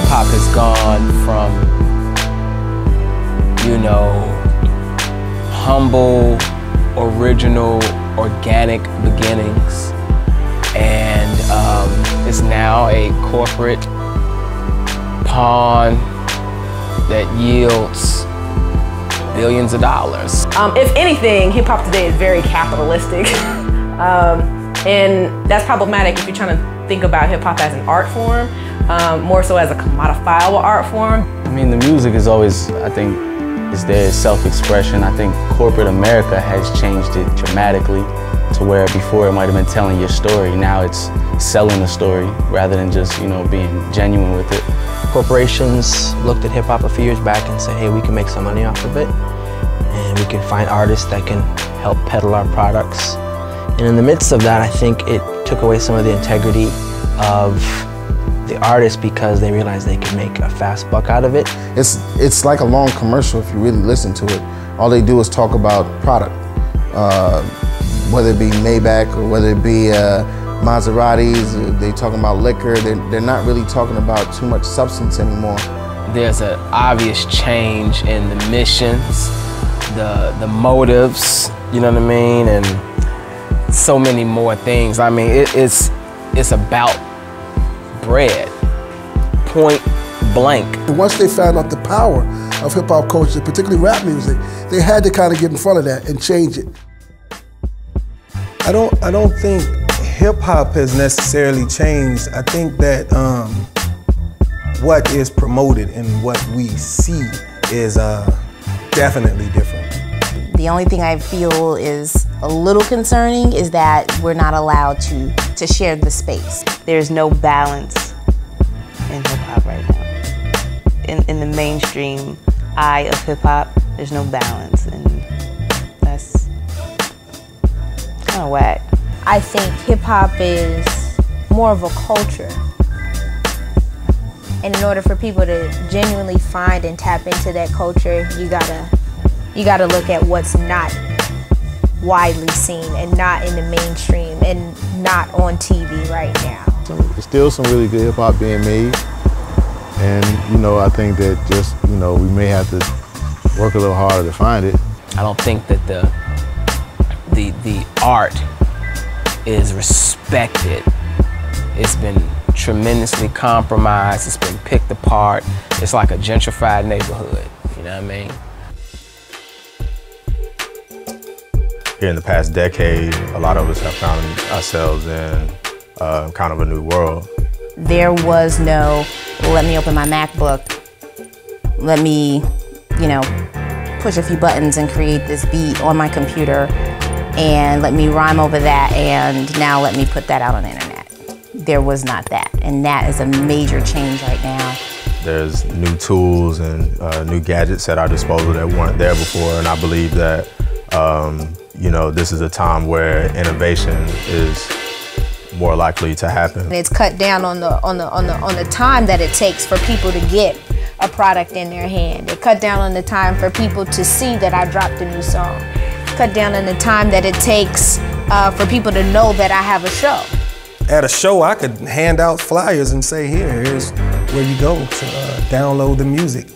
hip-hop has gone from, you know, humble, original, organic beginnings, and is now a corporate pawn that yields billions of dollars. If anything, hip-hop today is very capitalistic. And that's problematic if you're trying to think about hip-hop as an art form, more so as a commodifiable art form. I mean, the music is always, I think, is their self-expression. I think corporate America has changed it dramatically to where before it might have been telling your story. Now it's selling the story rather than just, you know, being genuine with it. Corporations looked at hip-hop a few years back and said, hey, we can make some money off of it, and we can find artists that can help peddle our products. And in the midst of that, I think it took away some of the integrity of the artist because they realized they could make a fast buck out of it. It's like a long commercial if you really listen to it. All they do is talk about product, whether it be Maybach or whether it be Maseratis. They talking about liquor. They're not really talking about too much substance anymore. There's an obvious change in the missions, the motives, you know what I mean, and so many more things. I mean, it's about bread, point blank. Once they found out the power of hip-hop culture, particularly rap music, they had to kind of get in front of that and change it. I don't think hip-hop has necessarily changed. I think that what is promoted and what we see is definitely different. The only thing I feel is a little concerning is that we're not allowed to share the space. There's no balance in hip-hop right now. In the mainstream eye of hip-hop, there's no balance, and that's kind of whack. I think hip-hop is more of a culture. And in order for people to genuinely find and tap into that culture, you gotta look at what's not widely seen and not in the mainstream and not on TV right now. There's still some really good hip hop being made, and you know, I think that just, you know, we may have to work a little harder to find it. I don't think that the art is respected. It's been tremendously compromised. It's been picked apart. It's like a gentrified neighborhood. You know what I mean? Here in the past decade, a lot of us have found ourselves in kind of a new world. There was no, let me open my MacBook, let me, you know, push a few buttons and create this beat on my computer, and let me rhyme over that, and now let me put that out on the internet. There was not that, and that is a major change right now. There's new tools and new gadgets at our disposal that weren't there before, and I believe that you know, this is a time where innovation is more likely to happen. It's cut down on the time that it takes for people to get a product in their hand. It cut down on the time for people to see that I dropped a new song. Cut down on the time that it takes for people to know that I have a show. At a show, I could hand out flyers and say, here's where you go to download the music.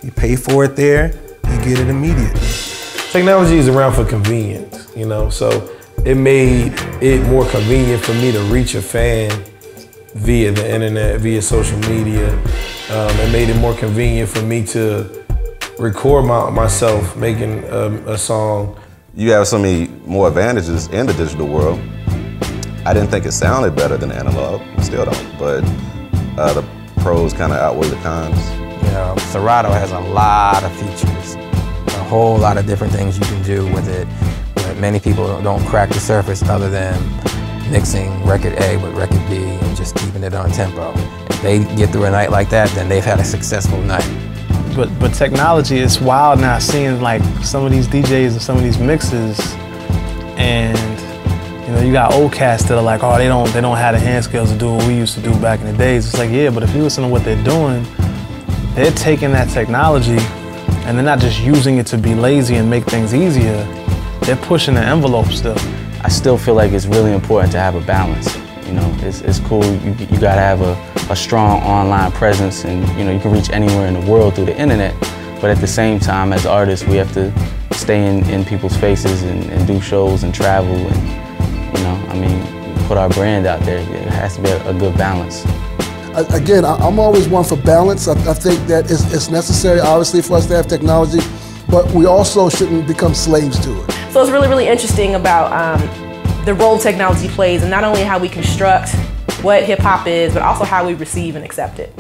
You pay for it there, you get it immediately. Technology is around for convenience, you know, so it made it more convenient for me to reach a fan via the internet, via social media. It made it more convenient for me to record myself making a song. You have so many more advantages in the digital world. I didn't think it sounded better than analog, still don't, but the pros kind of outweigh the cons. Yeah, Serato has a lot of features. A whole lot of different things you can do with it. But many people don't crack the surface other than mixing record A with record B and just keeping it on tempo. If they get through a night like that, then they've had a successful night. But technology is wild now, seeing like some of these DJs and some of these mixes, and you know, you got old cats that are like, oh, they don't have the hand skills to do what we used to do back in the days. It's like, yeah, but if you listen to what they're doing, they're taking that technology and they're not just using it to be lazy and make things easier. They're pushing the envelope still. I still feel like it's really important to have a balance. You know, it's cool. You gotta have a strong online presence, and you know, you can reach anywhere in the world through the internet. But at the same time, as artists, we have to stay in people's faces and do shows and travel, and you know, I mean, put our brand out there. It has to be a good balance. Again, I'm always one for balance. I think that it's necessary, obviously, for us to have technology, but we also shouldn't become slaves to it. So it's really, really interesting about the role technology plays, and not only how we construct what hip hop is, but also how we receive and accept it.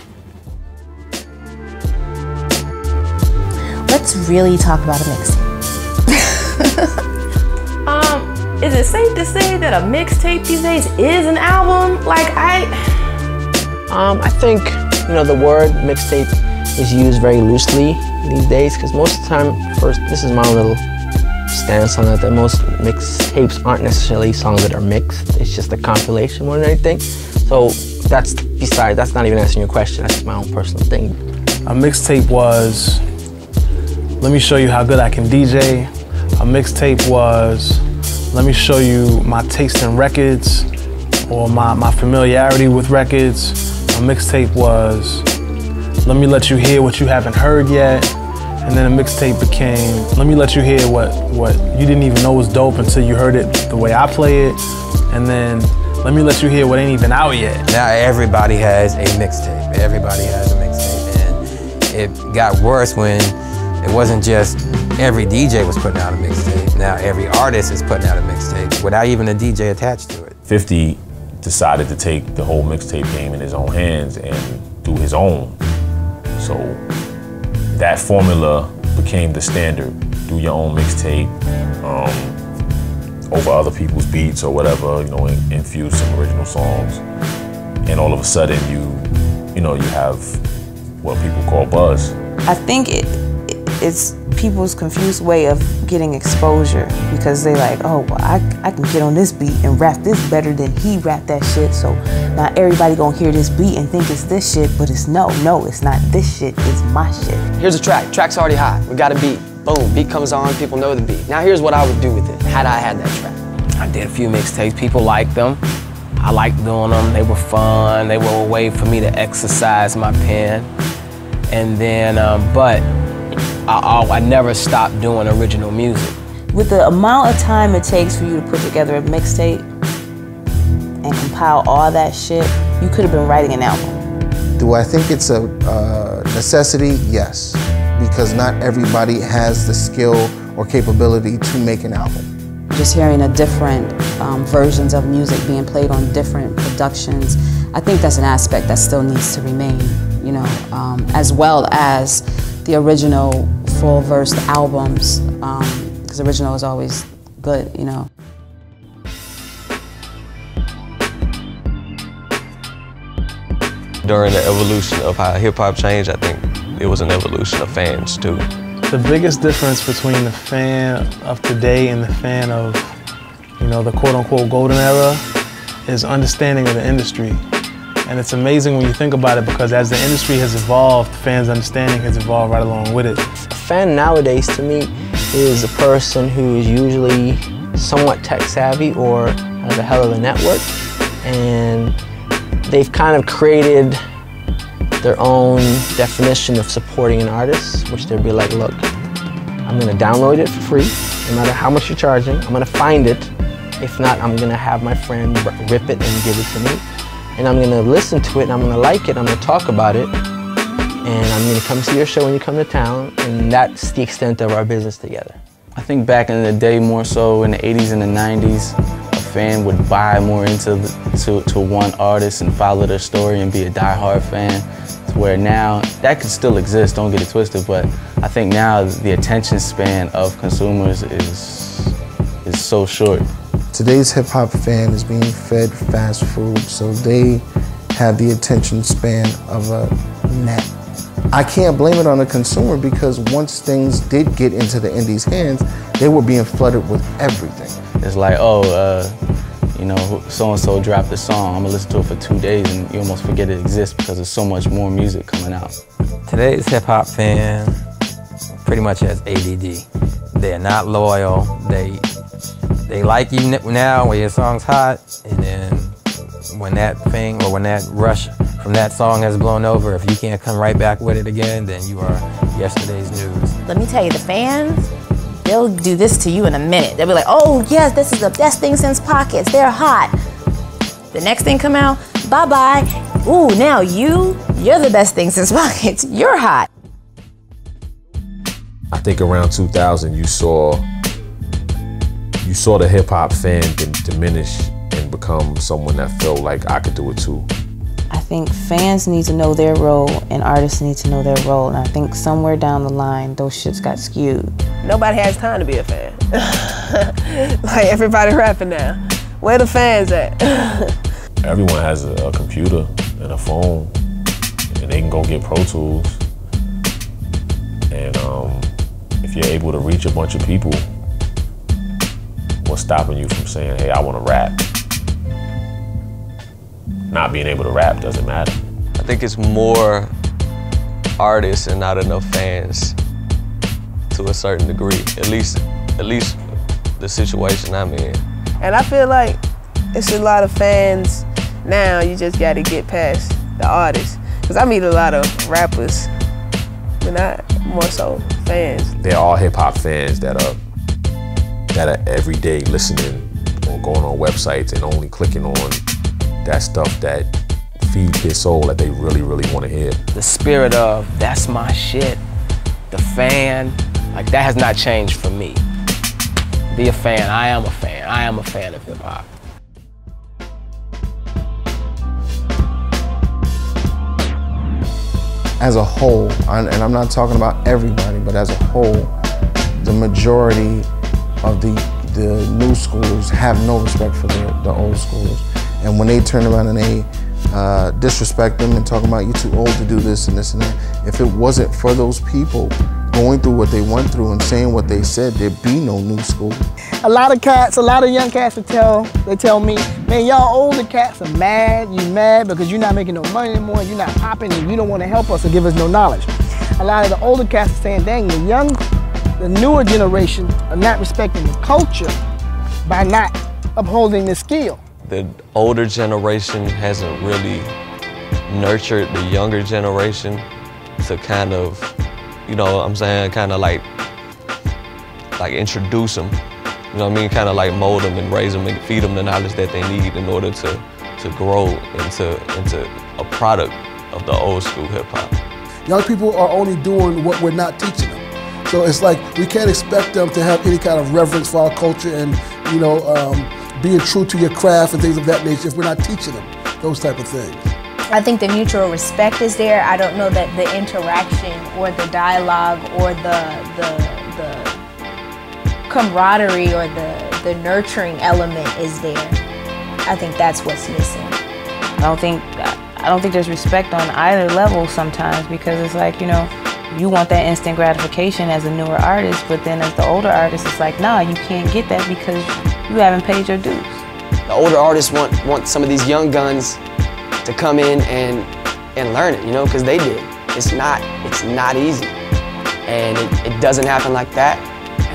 Let's really talk about a mixtape. Is it safe to say that a mixtape these days is an album? Like I think, you know, the word mixtape is used very loosely these days, because most of the time, first, this is my little stance on it, that most mixtapes aren't necessarily songs that are mixed. It's just a compilation more than anything. So that's not even answering your question. That's just my own personal thing. A mixtape was, let me show you how good I can DJ. A mixtape was, let me show you my taste in records or my familiarity with records. A mixtape was, let me let you hear what you haven't heard yet. And then a mixtape became, let me let you hear what you didn't even know was dope until you heard it the way I play it. And then let me let you hear what ain't even out yet. Now everybody has a mixtape. Everybody has a mixtape. And it got worse when it wasn't just every DJ was putting out a mixtape. Now every artist is putting out a mixtape without even a DJ attached to it. 50 decided to take the whole mixtape game in his own hands and do his own. So that formula became the standard. Do your own mixtape over other people's beats or whatever, you know, infuse some original songs. And all of a sudden you have what people call buzz. I think it's people's confused way of getting exposure, because they like, oh, well, I can get on this beat and rap this better than he rapped that shit, so now everybody gonna hear this beat and think it's this shit, but it's no, it's not this shit, it's my shit. Here's a track, track's already hot, we got a beat, boom, beat comes on, people know the beat. Now here's what I would do with it, had I had that track. I did a few mixtapes, people liked them. I liked doing them, they were fun, they were a way for me to exercise my pen. And then, but I never stopped doing original music. With the amount of time it takes for you to put together a mixtape and compile all that shit, you could have been writing an album. Do I think it's a necessity? Yes, because not everybody has the skill or capability to make an album. Just hearing the different versions of music being played on different productions, I think that's an aspect that still needs to remain, you know, as well as the original full-verse albums, because original is always good, you know. During the evolution of how hip-hop changed, I think it was an evolution of fans too. The biggest difference between the fan of today and the fan of, you know, the quote-unquote golden era is understanding of the industry. And it's amazing when you think about it, because as the industry has evolved, fans' understanding has evolved right along with it. A fan nowadays, to me, is a person who is usually somewhat tech savvy or has a hell of a network, and they've kind of created their own definition of supporting an artist, which they'll be like, look, I'm gonna download it for free, no matter how much you're charging, I'm gonna find it. If not, I'm gonna have my friend rip it and give it to me. And I'm gonna listen to it, and I'm gonna like it, I'm gonna talk about it, and I'm gonna come see your show when you come to town, and that's the extent of our business together. I think back in the day, more so in the 80s and the 90s, a fan would buy more into one artist and follow their story and be a diehard fan, to where now, that could still exist, don't get it twisted, but I think now the attention span of consumers is so short. Today's hip-hop fan is being fed fast food, so they have the attention span of a gnat. I can't blame it on the consumer, because once things did get into the indies' hands, they were being flooded with everything. It's like, oh, you know, so-and-so dropped a song, I'm gonna listen to it for 2 days, and you almost forget it exists because there's so much more music coming out. Today's hip-hop fan pretty much has ADD. They're not loyal. They like you now when your song's hot, and then when that thing or when that rush from that song has blown over, if you can't come right back with it again, then you are yesterday's news. Let me tell you, the fans, they'll do this to you in a minute. They'll be like, oh yes, this is the best thing since Pockets. They're hot. The next thing come out, bye-bye. Ooh, now you're the best thing since Pockets. You're hot. I think around 2000, you saw the hip hop fan diminish and become someone that felt like I could do it too. I think fans need to know their role and artists need to know their role. And I think somewhere down the line, those shits got skewed. Nobody has time to be a fan. Like everybody rapping now. Where the fans at? Everyone has a computer and a phone, and they can go get Pro Tools. And if you're able to reach a bunch of people, what's stopping you from saying, hey, I want to rap? Not being able to rap doesn't matter. I think it's more artists and not enough fans to a certain degree. At least the situation I'm in. And I feel like it's a lot of fans now. You just got to get past the artists. Because I meet a lot of rappers, but not more so fans. They're all hip hop fans that are every day listening or going on websites and only clicking on that stuff that feeds their soul that they really, really want to hear. The spirit of, that's my shit, the fan, like that has not changed for me. Be a fan, I am a fan. I am a fan of hip hop. As a whole, and I'm not talking about everybody, but as a whole, the majority of the new schoolers have no respect for the old schoolers. And when they turn around and they disrespect them and talk about you too old to do this and this and that, if it wasn't for those people going through what they went through and saying what they said, there'd be no new school. A lot of young cats they tell me, man, y'all older cats are mad. You mad because you're not making no money anymore. You're not popping, and you don't want to help us or give us no knowledge. A lot of the older cats are saying, dang, the newer generation are not respecting the culture by not upholding the skill. The older generation hasn't really nurtured the younger generation to kind of, you know what I'm saying, kind of like introduce them. You know what I mean? Kind of like mold them and raise them and feed them the knowledge that they need in order to grow into a product of the old school hip hop. Young people are only doing what we're not teaching them. So it's like we can't expect them to have any kind of reverence for our culture and, you know, being true to your craft and things of that nature if we're not teaching them those type of things. I think the mutual respect is there. I don't know that the interaction or the dialogue or the camaraderie or the nurturing element is there. I think that's what's missing. I don't think there's respect on either level sometimes, because it's like, you know, you want that instant gratification as a newer artist, but then as the older artist, it's like, nah, you can't get that because you haven't paid your dues. The older artists want some of these young guns to come in and learn it, you know, because they did. It's not easy. And it doesn't happen like that.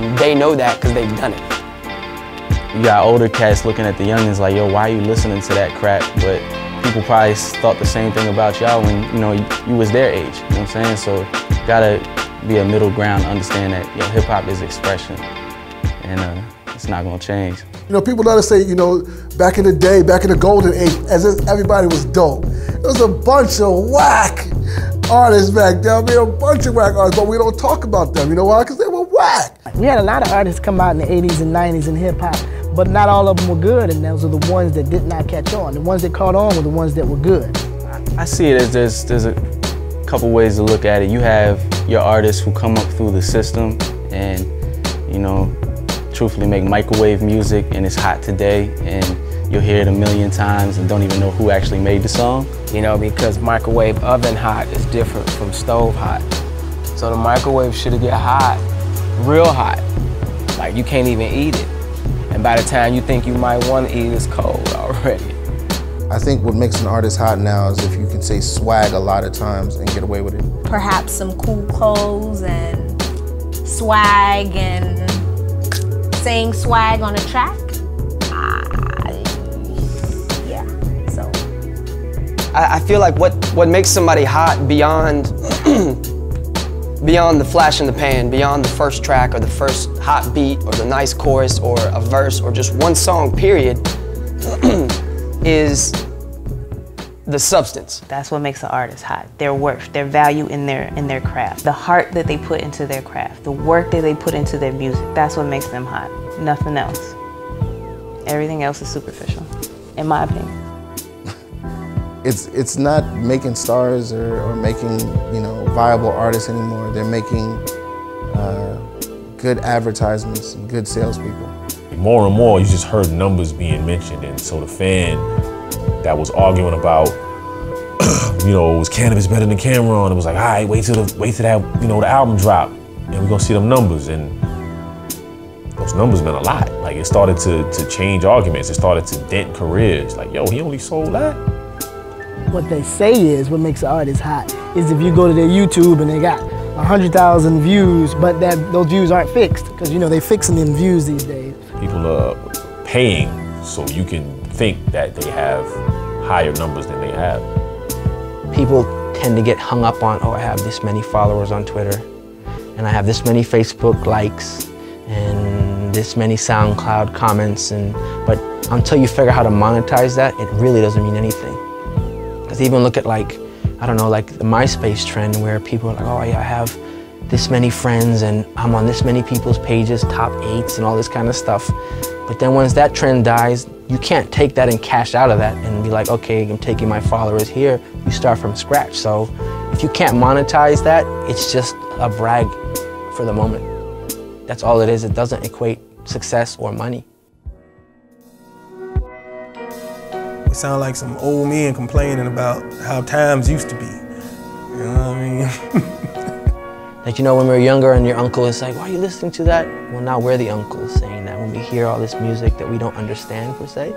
And they know that because they've done it. You got older cats looking at the youngins like, yo, why are you listening to that crap? But people probably thought the same thing about y'all when, you know, you was their age, you know what I'm saying? So you gotta be a middle ground, understand that, yo, hip hop is expression, and it's not gonna change. You know, people love to say, you know, back in the day, back in the golden age, as if everybody was dope. There was a bunch of whack artists back then. I mean, a bunch of whack artists, but we don't talk about them. You know why? Because they were whack. We had a lot of artists come out in the 80s and 90s in hip hop, but not all of them were good, and those are the ones that did not catch on. The ones that caught on were the ones that were good. I see it as there's a couple ways to look at it. You have your artists who come up through the system and, you know, truthfully make microwave music and it's hot today and you'll hear it a million times and don't even know who actually made the song. You know, because microwave oven hot is different from stove hot. So the microwave should get hot, real hot. Like you can't even eat it. And by the time you think you might want to eat it, it's cold already. I think what makes an artist hot now is if you can say swag a lot of times and get away with it. Perhaps some cool clothes and swag and saying swag on a track. Yeah, so I feel like what makes somebody hot beyond beyond the flash in the pan, beyond the first track or the first hot beat or the nice chorus or a verse or just one song, period, is the substance. That's what makes an artist hot. Their worth, their value in their craft, the heart that they put into their craft, the work that they put into their music. That's what makes them hot. Nothing else. Everything else is superficial, in my opinion. It's not making stars or making, you know, viable artists anymore. They're making good advertisements and good salespeople. More and more, you just heard numbers being mentioned, and so the fan that was arguing about, you know, was cannabis better than Cameron? It was like, all right, wait till that, you know, the album drop, and we're gonna see them numbers. And those numbers meant a lot. Like, it started to change arguments. It started to dent careers. Like, yo, he only sold that? What they say is what makes an artist hot is if you go to their YouTube and they got 100,000 views, but those views aren't fixed, because, you know, they're fixing them views these days. People are paying so you can think that they have higher numbers than they have. People tend to get hung up on, oh, I have this many followers on Twitter, and I have this many Facebook likes, and this many SoundCloud comments, but until you figure out how to monetize that, it really doesn't mean anything. Because even look at, like, I don't know, like the MySpace trend where people are like, oh yeah, I have this many friends and I'm on this many people's pages, top 8s and all this kind of stuff. But then once that trend dies, you can't take that and cash out of that and be like, okay, I'm taking my followers here. You start from scratch. So if you can't monetize that, it's just a brag for the moment. That's all it is. It doesn't equate success or money. We sound like some old men complaining about how times used to be. You know what I mean? Like, you know, when we were younger and your uncle is like, why are you listening to that? Well, now we're the uncles saying that when we hear all this music that we don't understand, per se.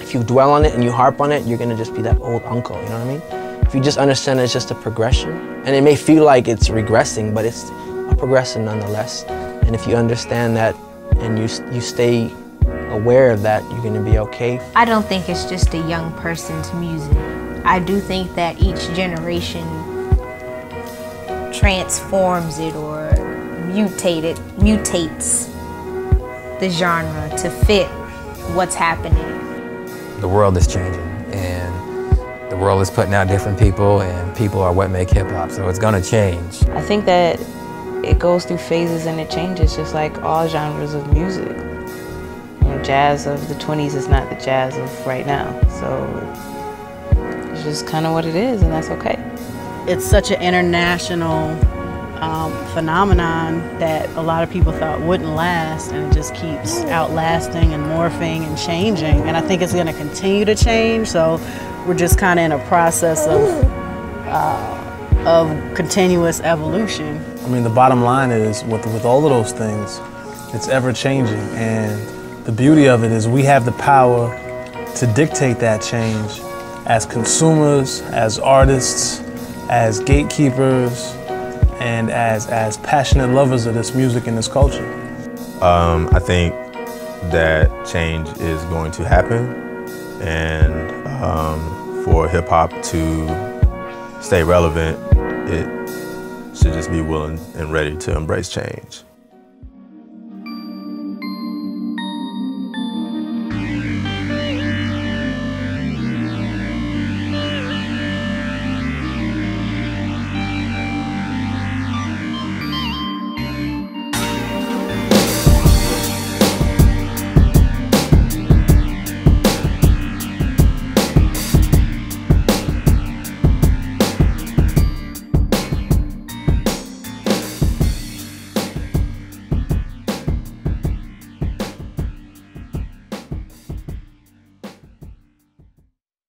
If you dwell on it and you harp on it, you're gonna just be that old uncle, you know what I mean? If you just understand it's just a progression, and it may feel like it's regressing, but it's a progression nonetheless. And if you understand that and you stay aware of that, you're gonna be okay. I don't think it's just a young person's music. I do think that each generation transforms it or mutates the genre to fit what's happening. The world is changing, and the world is putting out different people, and people are what make hip hop, so it's gonna change. I think that it goes through phases and it changes, just like all genres of music. You know, jazz of the 20s is not the jazz of right now, so it's just kind of what it is, and that's okay. It's such an international phenomenon that a lot of people thought wouldn't last, and it just keeps outlasting and morphing and changing. And I think it's going to continue to change, so we're just kind of in a process of continuous evolution. I mean, the bottom line is, with all of those things, it's ever changing, and the beauty of it is we have the power to dictate that change as consumers, as artists, as gatekeepers, and as passionate lovers of this music and this culture. I think that change is going to happen, and for hip hop to stay relevant, it should just be willing and ready to embrace change.